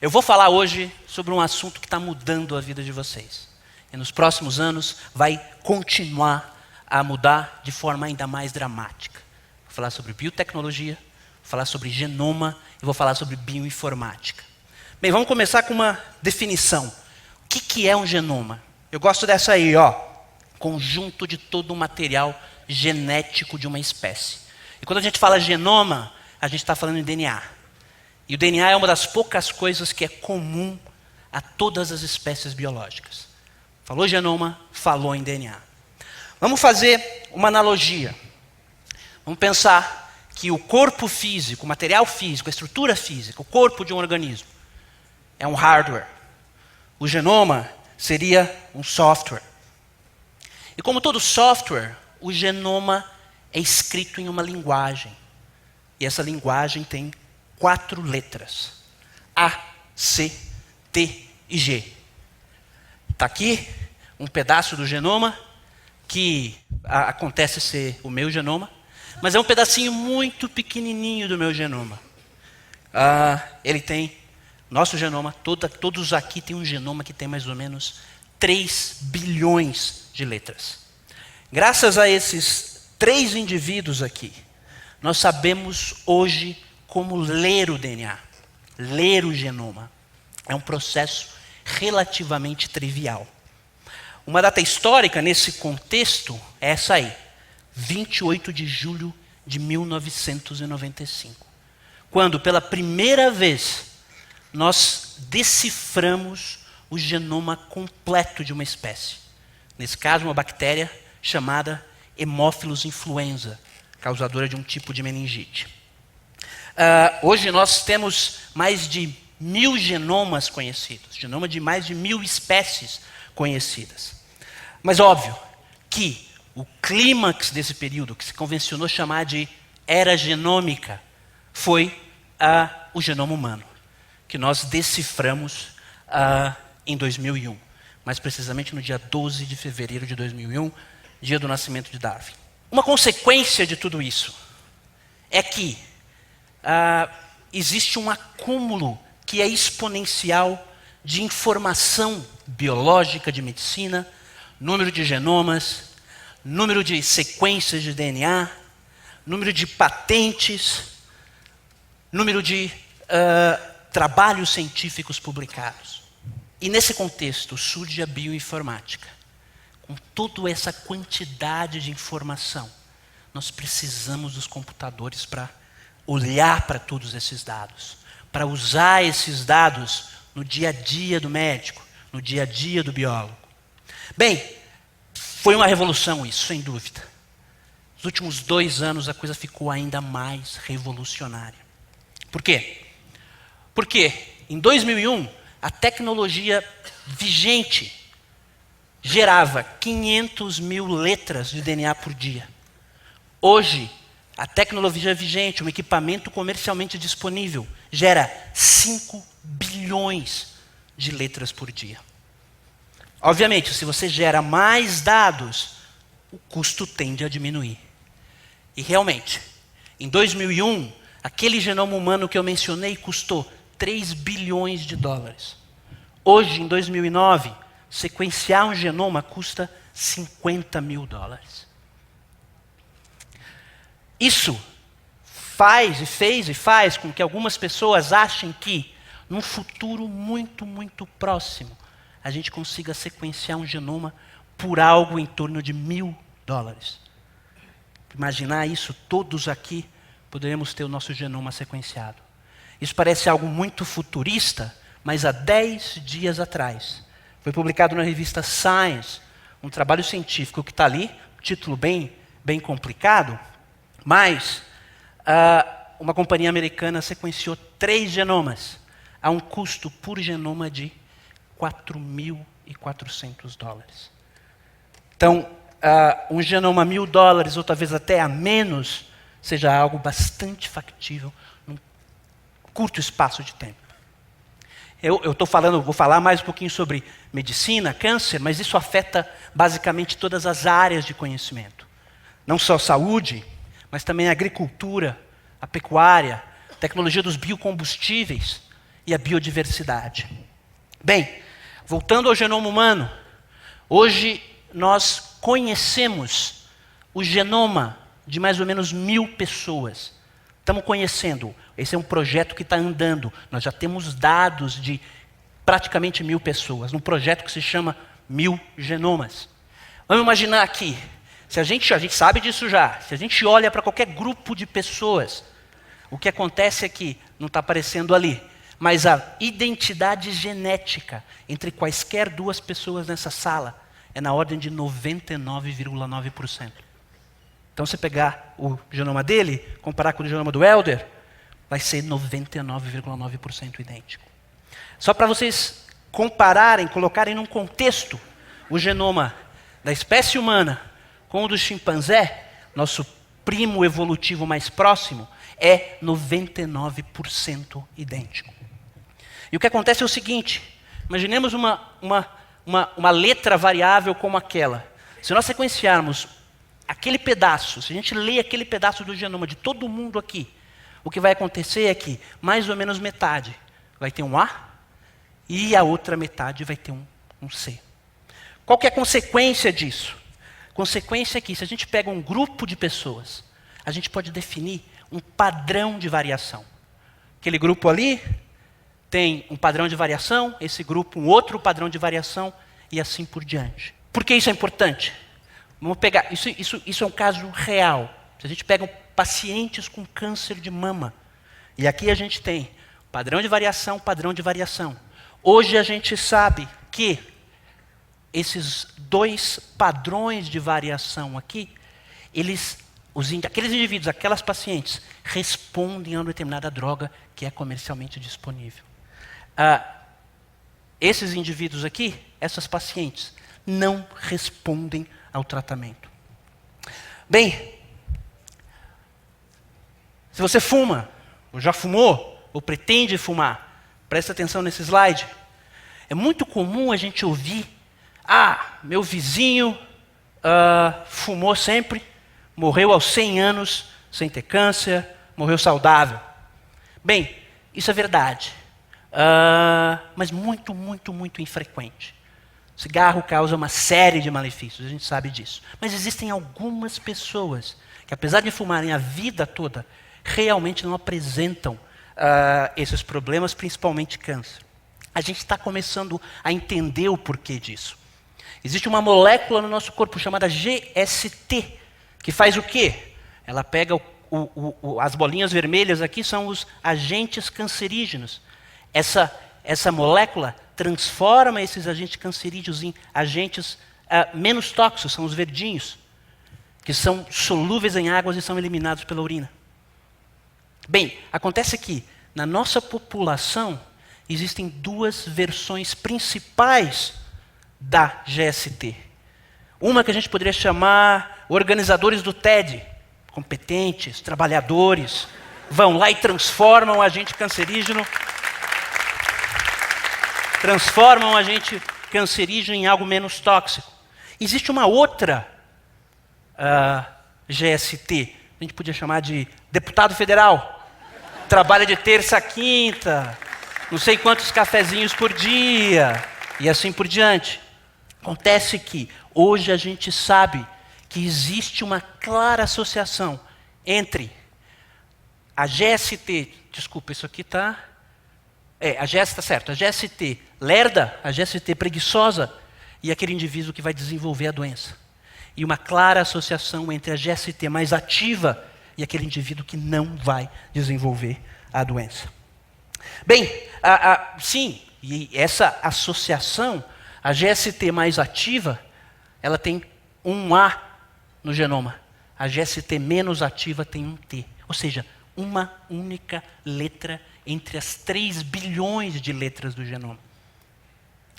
Eu vou falar hoje sobre um assunto que está mudando a vida de vocês. E nos próximos anos vai continuar a mudar de forma ainda mais dramática. Vou falar sobre biotecnologia, vou falar sobre genoma e vou falar sobre bioinformática. Bem, vamos começar com uma definição. O que é um genoma? Eu gosto dessa aí, ó. Conjunto de todo o material genético de uma espécie. E quando a gente fala genoma, a gente está falando em DNA. E o DNA é uma das poucas coisas que é comum a todas as espécies biológicas. Falou genoma, falou em DNA. Vamos fazer uma analogia. Vamos pensar que o corpo físico, o material físico, a estrutura física, o corpo de um organismo é um hardware. O genoma seria um software. E como todo software, o genoma é escrito em uma linguagem. E essa linguagem tem 4 letras. A, C, T e G. Está aqui um pedaço do genoma que acontece ser o meu genoma, mas é um pedacinho muito pequenininho do meu genoma. Ele tem, nosso genoma, todos aqui têm um genoma que tem mais ou menos 3 bilhões de letras. Graças a esses 3 indivíduos aqui, nós sabemos hoje como ler o DNA, ler o genoma. É um processo relativamente trivial. Uma data histórica nesse contexto é essa aí, 28 de julho de 1995. Quando, pela primeira vez, nós deciframos o genoma completo de uma espécie. Nesse caso, uma bactéria chamada Haemophilus influenza, causadora de um tipo de meningite. Hoje nós temos mais de 1000 genomas conhecidos, genoma de mais de 1000 espécies conhecidas. Mas óbvio que o clímax desse período, que se convencionou chamar de era genômica, foi o genoma humano, que nós deciframos em 2001, mais precisamente no dia 12 de fevereiro de 2001, dia do nascimento de Darwin. Uma consequência de tudo isso é que existe um acúmulo que é exponencial de informação biológica, de medicina, número de genomas, número de sequências de DNA, número de patentes, número de trabalhos científicos publicados. E nesse contexto surge a bioinformática. Com toda essa quantidade de informação, nós precisamos dos computadores para olhar para todos esses dados, para usar esses dados no dia a dia do médico, no dia a dia do biólogo. Bem, foi uma revolução isso, sem dúvida. Nos últimos 2 anos a coisa ficou ainda mais revolucionária. Por quê? Porque em 2001 a tecnologia vigente gerava 500 mil letras de DNA por dia. Hoje, a tecnologia vigente, um equipamento comercialmente disponível, gera 5 bilhões de letras por dia. Obviamente, se você gera mais dados, o custo tende a diminuir. E realmente, em 2001, aquele genoma humano que eu mencionei custou 3 bilhões de dólares. Hoje, em 2009, sequenciar um genoma custa 50 mil dólares. Isso faz com que algumas pessoas achem que, num futuro muito, muito próximo, a gente consiga sequenciar um genoma por algo em torno de $1.000. Imaginar isso, todos aqui poderemos ter o nosso genoma sequenciado. Isso parece algo muito futurista, mas há 10 dias atrás, foi publicado na revista Science, um trabalho científico que está ali, título bem complicado, mas uma companhia americana sequenciou 3 genomas a um custo por genoma de $4.400. Então, um genoma $1.000, ou talvez até a menos, seja algo bastante factível num curto espaço de tempo. Vou falar mais um pouquinho sobre medicina, câncer, mas isso afeta basicamente todas as áreas de conhecimento. Não só saúde, mas também a agricultura, a pecuária, tecnologia dos biocombustíveis e a biodiversidade. Bem, voltando ao genoma humano, hoje nós conhecemos o genoma de mais ou menos 1000 pessoas. Estamos conhecendo. Esse é um projeto que está andando. Nós já temos dados de praticamente 1000 pessoas, num projeto que se chama 1000 genomas. Vamos imaginar aqui, se a gente sabe disso já, se a gente olha para qualquer grupo de pessoas, o que acontece é que, não está aparecendo ali, mas a identidade genética entre quaisquer duas pessoas nessa sala é na ordem de 99,9%. Então, se pegar o genoma dele, comparar com o genoma do Helder, vai ser 99,9% idêntico. Só para vocês compararem, colocarem num contexto, o genoma da espécie humana com o do chimpanzé, nosso primo evolutivo mais próximo, é 99% idêntico. E o que acontece é o seguinte, imaginemos uma letra variável como aquela. Se nós sequenciarmos aquele pedaço, se a gente ler aquele pedaço do genoma de todo mundo aqui, o que vai acontecer é que mais ou menos metade vai ter um A e a outra metade vai ter um C. Qual que é a consequência disso? A consequência é que se a gente pega um grupo de pessoas, a gente pode definir um padrão de variação. Aquele grupo ali tem um padrão de variação, esse grupo um outro padrão de variação e assim por diante. Por que isso é importante? Vamos pegar, isso é um caso real. Se a gente pega pacientes com câncer de mama, e aqui a gente tem padrão de variação, padrão de variação. Hoje a gente sabe que esses dois padrões de variação aqui, aqueles indivíduos, aquelas pacientes, respondem a uma determinada droga que é comercialmente disponível. Esses indivíduos aqui, essas pacientes, não respondem ao tratamento. Bem, se você fuma, ou já fumou, ou pretende fumar, presta atenção nesse slide. É muito comum a gente ouvir, meu vizinho fumou sempre, morreu aos 100 anos, sem ter câncer, morreu saudável. Bem, isso é verdade, mas muito, muito, muito infrequente. O cigarro causa uma série de malefícios, a gente sabe disso. Mas existem algumas pessoas que, apesar de fumarem a vida toda, realmente não apresentam esses problemas, principalmente câncer. A gente está começando a entender o porquê disso. Existe uma molécula no nosso corpo chamada GST, que faz o quê? Ela pega as bolinhas vermelhas aqui, são os agentes cancerígenos. Essa molécula transforma esses agentes cancerígenos em agentes menos tóxicos, são os verdinhos, que são solúveis em águas e são eliminados pela urina. Bem, acontece que na nossa população existem duas versões principais da GST. Uma que a gente poderia chamar organizadores do TED, competentes, trabalhadores, vão lá e transformam o agente cancerígeno em algo menos tóxico. Existe uma outra GST, a gente podia chamar de deputado federal. Trabalha de terça a quinta, não sei quantos cafezinhos por dia, e assim por diante. Acontece que hoje a gente sabe que existe uma clara associação entre a GST, desculpa, isso aqui está... a GST está certo, a GST lerda, a GST preguiçosa, e aquele indivíduo que vai desenvolver a doença. E uma clara associação entre a GST mais ativa e aquele indivíduo que não vai desenvolver a doença. Bem, sim, e essa associação, a GST mais ativa, ela tem um A no genoma. A GST menos ativa tem um T. Ou seja, uma única letra entre as 3 bilhões de letras do genoma.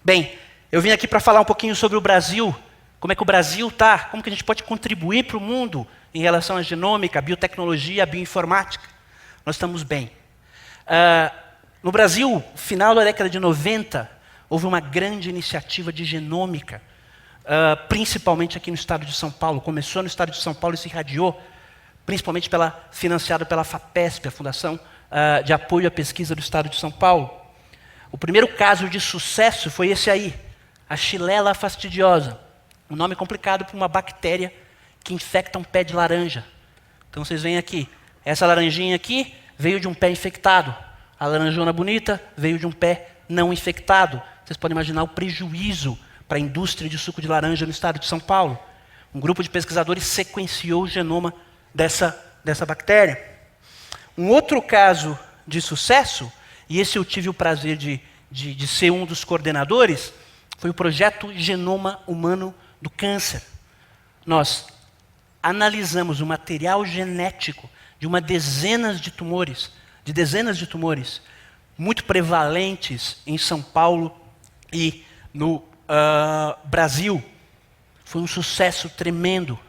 Bem, eu vim aqui para falar um pouquinho sobre o Brasil, como é que o Brasil está, como que a gente pode contribuir para o mundo em relação à genômica, à biotecnologia, à bioinformática. Nós estamos bem. No Brasil, no final da década de 90, houve uma grande iniciativa de genômica, principalmente aqui no estado de São Paulo. Começou no estado de São Paulo e se irradiou, principalmente financiado pela FAPESP, a Fundação de Apoio à Pesquisa do Estado de São Paulo. O primeiro caso de sucesso foi esse aí, a Xylella fastidiosa. Um nome complicado para uma bactéria que infecta um pé de laranja. Então vocês veem aqui, essa laranjinha aqui veio de um pé infectado. A laranjona bonita veio de um pé não infectado. Vocês podem imaginar o prejuízo para a indústria de suco de laranja no estado de São Paulo. Um grupo de pesquisadores sequenciou o genoma dessa bactéria. Um outro caso de sucesso, e esse eu tive o prazer de ser um dos coordenadores, foi o projeto Genoma Humano do Câncer. Nós analisamos o material genético de dezenas de tumores, muito prevalentes em São Paulo e no Brasil. Foi um sucesso tremendo.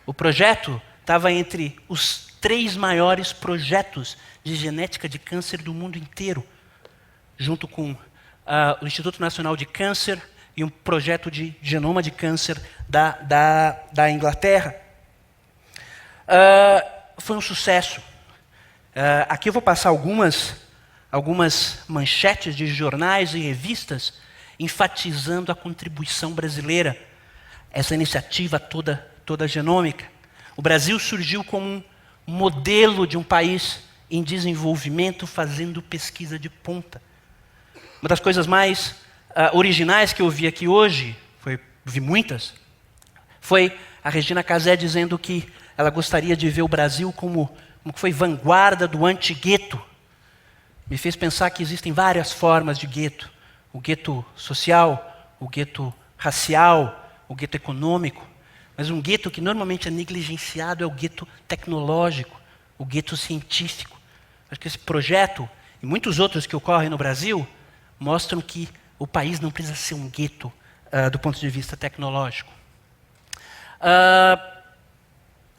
O projeto estava entre os 3 maiores projetos de genética de câncer do mundo inteiro, junto com o Instituto Nacional de Câncer e um projeto de genoma de câncer da Inglaterra. Foi um sucesso. Aqui eu vou passar algumas manchetes de jornais e revistas enfatizando a contribuição brasileira, essa iniciativa toda genômica. O Brasil surgiu como um modelo de um país em desenvolvimento fazendo pesquisa de ponta. Uma das coisas mais originais que eu vi aqui hoje, vi muitas, foi a Regina Casé dizendo que ela gostaria de ver o Brasil como foi vanguarda do anti-gueto. Me fez pensar que existem várias formas de gueto. O gueto social, o gueto racial, o gueto econômico. Mas um gueto que normalmente é negligenciado é o gueto tecnológico, o gueto científico. Acho que esse projeto, e muitos outros que ocorrem no Brasil, mostram que o país não precisa ser um gueto do ponto de vista tecnológico.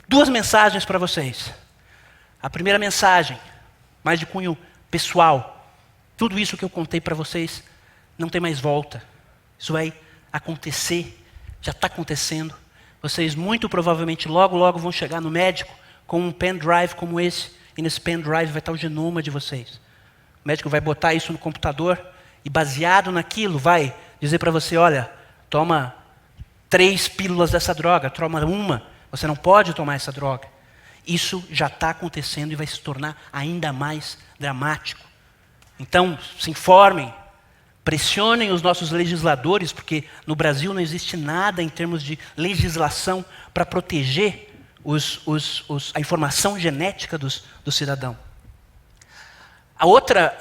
2 mensagens para vocês. A primeira mensagem, mais de cunho pessoal. Tudo isso que eu contei para vocês não tem mais volta. Isso vai acontecer, já está acontecendo. Vocês muito provavelmente logo vão chegar no médico com um pendrive como esse. E nesse pendrive vai estar o genoma de vocês. O médico vai botar isso no computador e baseado naquilo vai dizer para você, olha, toma 3 pílulas dessa droga, toma uma, você não pode tomar essa droga. Isso já está acontecendo e vai se tornar ainda mais dramático. Então, se informem, pressionem os nossos legisladores, porque no Brasil não existe nada em termos de legislação para proteger a informação genética do cidadão. A outra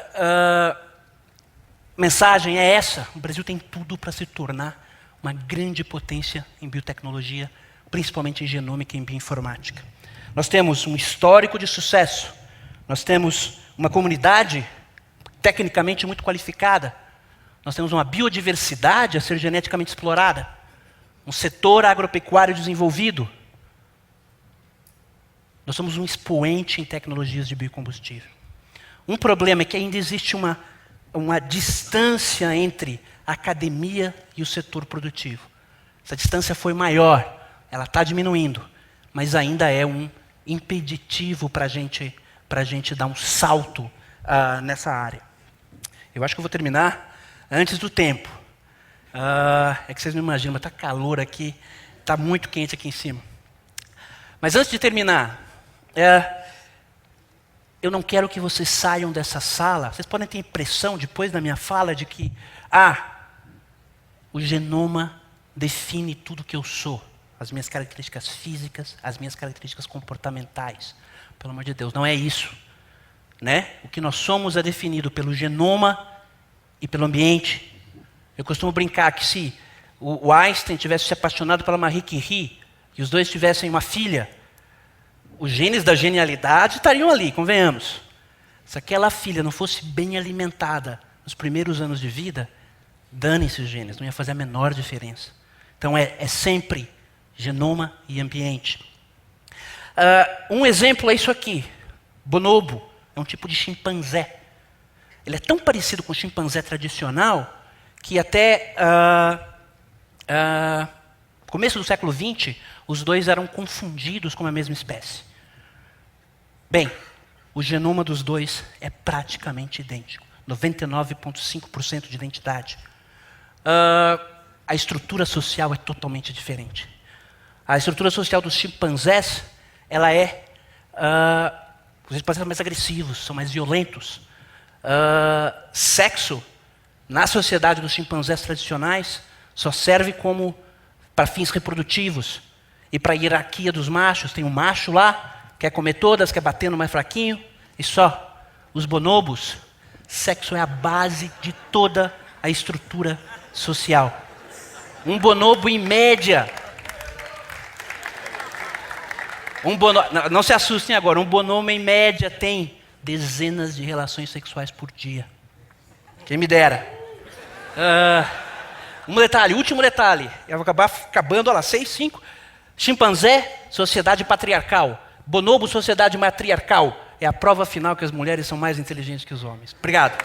mensagem é essa: o Brasil tem tudo para se tornar uma grande potência em biotecnologia, principalmente em genômica e em bioinformática. Nós temos um histórico de sucesso, nós temos uma comunidade tecnicamente muito qualificada, nós temos uma biodiversidade a ser geneticamente explorada, um setor agropecuário desenvolvido. Nós somos um expoente em tecnologias de biocombustível. Um problema é que ainda existe uma distância entre a academia e o setor produtivo. Essa distância foi maior, ela está diminuindo, mas ainda é um impeditivo para a gente dar um salto nessa área. Eu acho que eu vou terminar antes do tempo. É que vocês não imaginam, mas está calor aqui, está muito quente aqui em cima. Mas antes de terminar, eu não quero que vocês saiam dessa sala. Vocês podem ter a impressão, depois da minha fala, de que o genoma define tudo que eu sou. As minhas características físicas, as minhas características comportamentais. Pelo amor de Deus, não é isso. Né? O que nós somos é definido pelo genoma e pelo ambiente. Eu costumo brincar que se o Einstein tivesse se apaixonado pela Marie Curie e os dois tivessem uma filha, os genes da genialidade estariam ali, convenhamos. Se aquela filha não fosse bem alimentada nos primeiros anos de vida, dane-se os genes, não ia fazer a menor diferença. Então é sempre genoma e ambiente. Um exemplo é isso aqui. Bonobo é um tipo de chimpanzé. Ele é tão parecido com o chimpanzé tradicional que até começo do século XX, os dois eram confundidos com a mesma espécie. Bem, o genoma dos dois é praticamente idêntico. 99,5% de identidade. A estrutura social é totalmente diferente. A estrutura social dos chimpanzés, ela é... os chimpanzés são mais agressivos, são mais violentos. Sexo, na sociedade dos chimpanzés tradicionais, só serve como para fins reprodutivos e para a hierarquia dos machos. Tem um macho lá, quer comer todas, quer bater no mais fraquinho, e só. Os bonobos, sexo é a base de toda a estrutura social. Um bonobo, em média... não se assustem agora, um bonobo, em média, tem dezenas de relações sexuais por dia. Quem me dera. Último detalhe. Eu vou acabar acabando, olha lá, 6, 5. Chimpanzé, sociedade patriarcal. Bonobo, sociedade matriarcal. É a prova final que as mulheres são mais inteligentes que os homens. Obrigado.